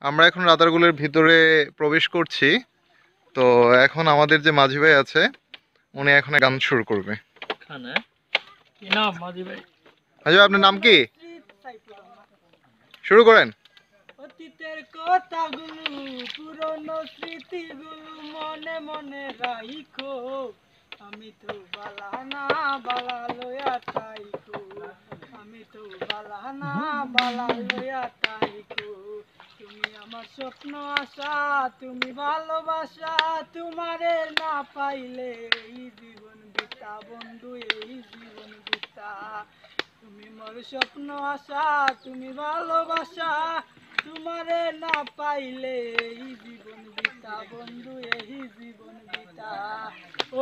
আমরা এখন রাতারগুলের ভিতরে প্রবেশ করছি। তো এখন আমাদের যে মাঝি ভাই আছে উনি এখন গান শুরু করবে। কি নাম মাঝি ভাই? মাঝি ভাই আপনার নাম কি? শুরু করেন। অতীতের কথাগুলো পুরনো স্মৃতিগুলো মনে মনে রাইখো, আমি তো বালা না বালা লয়া তাইকো, আমি তো বালা না বালা লয়া তাইকো। তুমি আমার স্বপ্ন আশা, তুমি ভালোবাসা, তোমারে না পাইলে এই জীবন বিতা বন্ধু, এই জীবন বিতা। তুমি মোর স্বপ্ন আশা, তুমি ভালোবাসা, তোমারে না পাইলে এই জীবন বিতা বন্ধু, এই জীবন বিতা।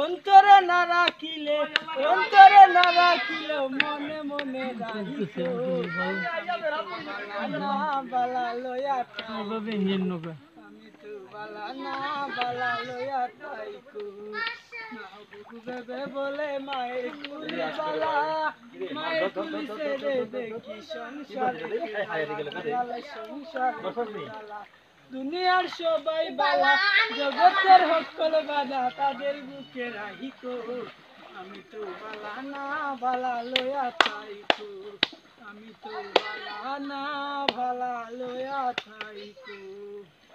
অন্তরে না রাখিলে, অন্তরে না রাখিলে মনে মনে রাখিছো, না বালা লয়া তাইকো, আমি তো বালা না বালা লয়া তাইকো। বেবে বলে মায়ের কুলি বালা, মায়ের কুলি ছেড়ে দেখি সংসার সংসার বালা। দুনিয়ার সবাই বালা, জগতের সকল বাধা তাদের বুকে রাখিকো, আমি তো বালা না বালা লয়া তাইকো, আমি তো বালা না বালা লয়া তাইকো।